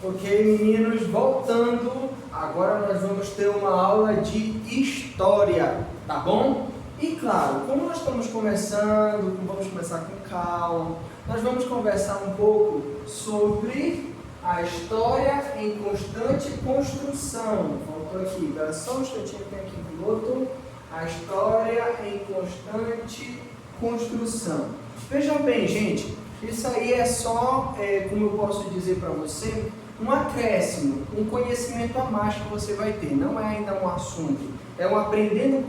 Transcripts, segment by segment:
Ok, meninos, voltando, agora nós vamos ter uma aula de história, tá bom? E claro, como nós estamos começando, vamos começar com calma, nós vamos conversar um pouco sobre a história em constante construção. Voltou aqui, espera só um instantinho que tem aqui o piloto. A história em constante construção. Veja bem, gente, isso aí é só, como eu posso dizer para você, um acréscimo, um conhecimento a mais que você vai ter. Não é ainda um assunto, é um aprendendo um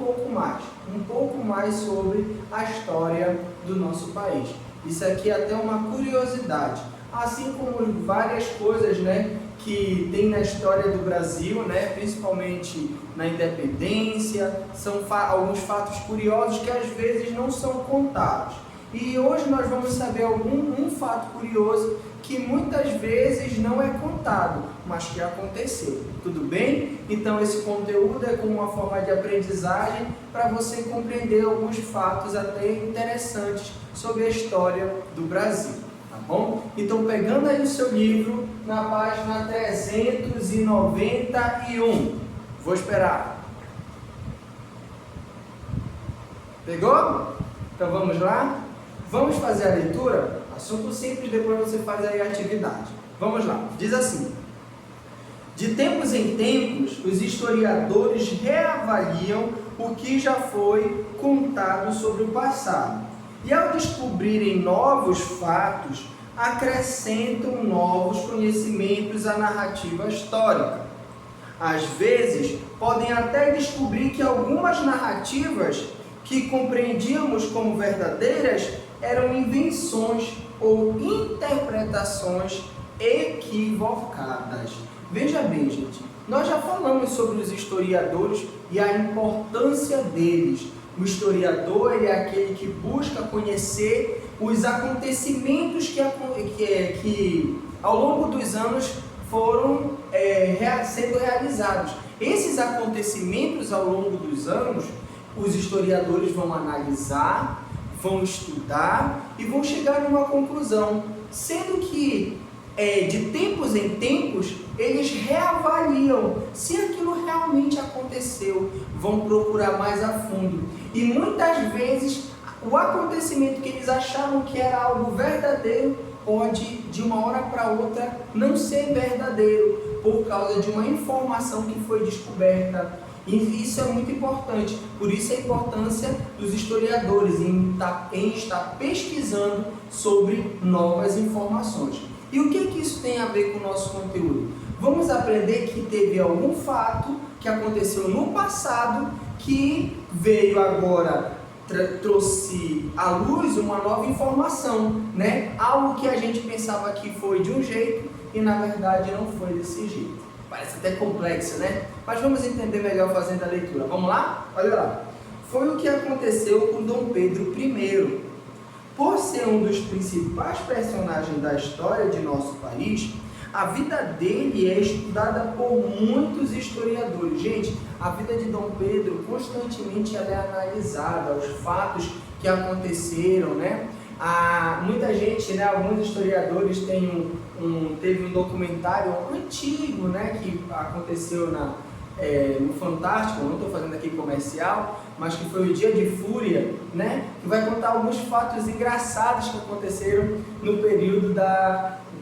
pouco mais sobre a história do nosso país. Isso aqui é até uma curiosidade, assim como várias coisas, né, que tem na história do Brasil, né, principalmente na independência, são alguns fatos curiosos que às vezes não são contados. E hoje nós vamos saber um fato curioso que muitas vezes não é contado, mas que aconteceu. Tudo bem? Então esse conteúdo é como uma forma de aprendizagem para você compreender alguns fatos até interessantes sobre a história do Brasil. Tá bom? Então pegando aí o seu livro na página 391. Vou esperar. Pegou? Então vamos lá? Vamos fazer a leitura? Assunto simples, depois você faz aí a atividade. Vamos lá. Diz assim: de tempos em tempos, os historiadores reavaliam o que já foi contado sobre o passado. E ao descobrirem novos fatos, acrescentam novos conhecimentos à narrativa histórica. Às vezes, podem até descobrir que algumas narrativas que compreendíamos como verdadeiras eram invenções ou interpretações equivocadas. Veja bem, gente, nós já falamos sobre os historiadores e a importância deles. O historiador ele é aquele que busca conhecer os acontecimentos que ao longo dos anos foram sendo realizados. Esses acontecimentos ao longo dos anos, os historiadores vão analisar, vão estudar e vão chegar numa conclusão, sendo que de tempos em tempos eles reavaliam se aquilo realmente aconteceu, vão procurar mais a fundo e muitas vezes o acontecimento que eles achavam que era algo verdadeiro pode de uma hora para outra não ser verdadeiro por causa de uma informação que foi descoberta. E isso é muito importante, por isso a importância dos historiadores em estar pesquisando sobre novas informações. E o que isso tem a ver com o nosso conteúdo? Vamos aprender que teve algum fato que aconteceu no passado que veio agora, trouxe à luz uma nova informação, né? Algo que a gente pensava que foi de um jeito e na verdade não foi desse jeito. Parece até complexo, né? Mas vamos entender melhor fazendo a leitura. Vamos lá? Olha lá. Foi o que aconteceu com Dom Pedro I. Por ser um dos principais personagens da história de nosso país, a vida dele é estudada por muitos historiadores. Gente, a vida de Dom Pedro constantemente ela é analisada, os fatos que aconteceram, né? Muita gente, né, alguns historiadores teve um documentário antigo, né, que aconteceu no Fantástico, não estou fazendo aqui comercial, mas que foi o Dia de Fúria, né, que vai contar alguns fatos engraçados que aconteceram no período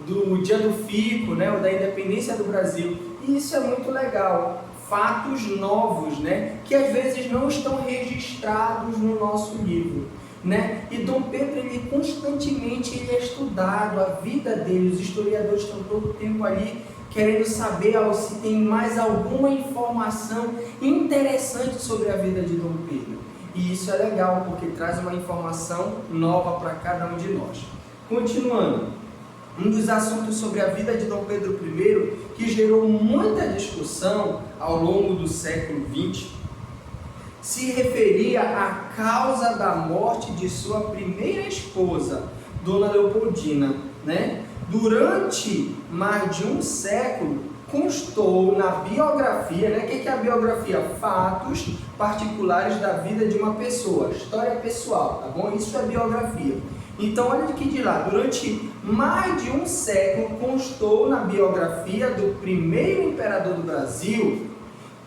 do Dia do Fico, né, ou da independência do Brasil. E isso é muito legal. Fatos novos, né, que às vezes não estão registrados no nosso livro. Né? E Dom Pedro, ele constantemente é estudado, a vida dele, os historiadores estão todo o tempo ali querendo saber se tem mais alguma informação interessante sobre a vida de Dom Pedro. E isso é legal, porque traz uma informação nova para cada um de nós. Continuando, um dos assuntos sobre a vida de Dom Pedro I, que gerou muita discussão ao longo do século XX, se referia à causa da morte de sua primeira esposa, Dona Leopoldina, né? Durante mais de um século, constou na biografia, né? O que é a biografia? Fatos particulares da vida de uma pessoa, história pessoal, tá bom? Isso é biografia. Então olha o que diz lá, durante mais de um século constou na biografia do primeiro imperador do Brasil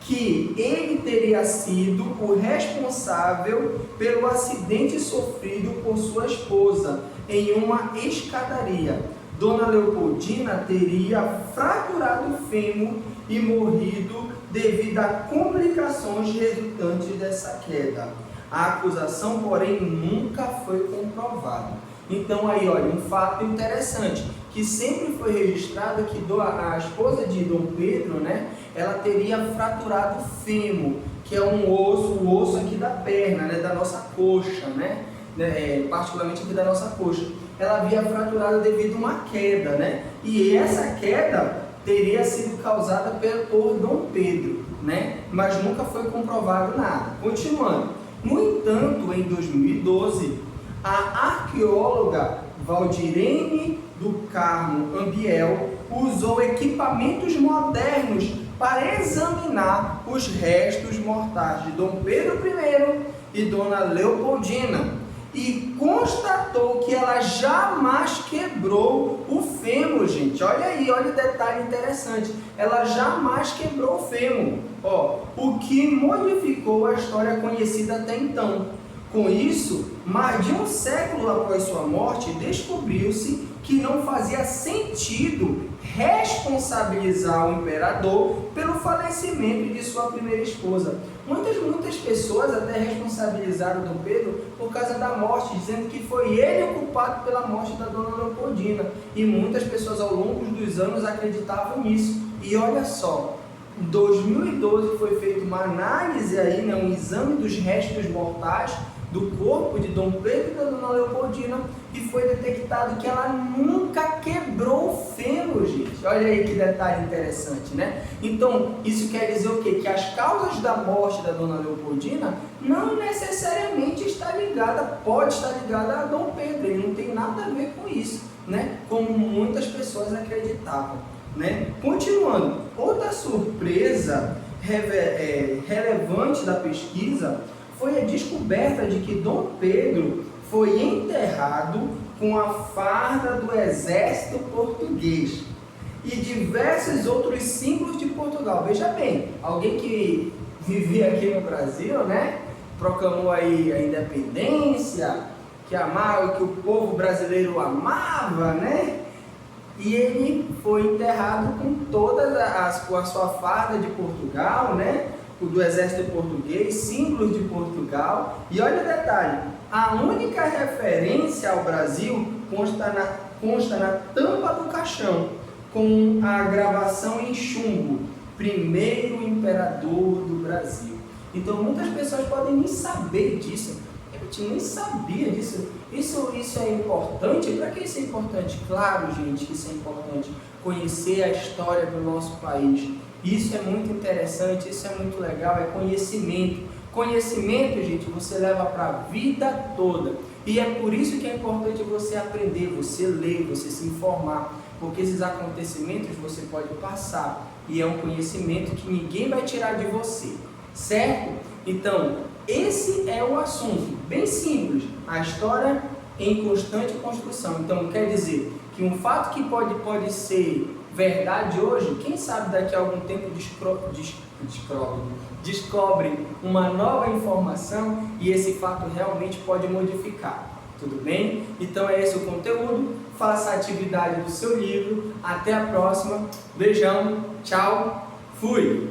que ele teria sido o responsável pelo acidente sofrido por sua esposa em uma escadaria. Dona Leopoldina teria fraturado o fêmur e morrido devido a complicações resultantes dessa queda. A acusação, porém, nunca foi comprovada. Então aí, olha, um fato interessante, que sempre foi registrado que a esposa de Dom Pedro, né, ela teria fraturado o fêmur, que é o osso aqui da perna, né, da nossa coxa, né, particularmente aqui da nossa coxa. Ela havia fraturado devido a uma queda, né, e essa queda teria sido causada por Dom Pedro, né, mas nunca foi comprovado nada. Continuando. No entanto, em 2012, a arqueóloga Valdirene do Carmo Ambiel usou equipamentos modernos para examinar os restos mortais de Dom Pedro I e Dona Leopoldina e constatou que ela jamais quebrou o fêmur, gente. Olha aí, olha o detalhe interessante. Ela jamais quebrou o fêmur, o que modificou a história conhecida até então. Com isso, mais de um século após sua morte, descobriu-se que não fazia sentido responsabilizar o imperador pelo falecimento de sua primeira esposa. Muitas pessoas até responsabilizaram Dom Pedro por causa da morte, dizendo que foi ele o culpado pela morte da Dona Leopoldina. E muitas pessoas ao longo dos anos acreditavam nisso. E olha só, em 2012 foi feita uma análise aí, né, um exame dos restos mortais do corpo de Dom Pedro e da Dona Leopoldina e foi detectado que ela nunca quebrou o fêmur, gente. Olha aí que detalhe interessante, né? Então, isso quer dizer o quê? Que as causas da morte da Dona Leopoldina não necessariamente pode estar ligada a Dom Pedro, ele não tem nada a ver com isso, né? Como muitas pessoas acreditavam, né? Continuando, outra surpresa relevante da pesquisa foi a descoberta de que Dom Pedro foi enterrado com a farda do exército português e diversos outros símbolos de Portugal. Veja bem, alguém que vivia aqui no Brasil, né, proclamou aí a independência, que amava, que o povo brasileiro amava, né? E ele foi enterrado com a sua farda de Portugal, né? Do exército português, símbolos de Portugal. E olha o detalhe, a única referência ao Brasil consta na tampa do caixão, com a gravação em chumbo, primeiro imperador do Brasil. Então muitas pessoas podem nem saber disso. Eu nem sabia disso. Isso é importante? Para que isso é importante? Claro, gente, que isso é importante. Conhecer a história do nosso país. Isso é muito interessante, isso é muito legal, é conhecimento. Conhecimento, gente, você leva para a vida toda. E é por isso que é importante você aprender, você ler, você se informar. Porque esses acontecimentos você pode passar. E é um conhecimento que ninguém vai tirar de você. Certo? Então, esse é o assunto. Bem simples. A história em constante construção. Então, quer dizer que um fato que pode ser verdade hoje, quem sabe daqui a algum tempo descobre uma nova informação e esse fato realmente pode modificar. Tudo bem? Então é esse o conteúdo. Faça a atividade do seu livro. Até a próxima. Beijão. Tchau. Fui.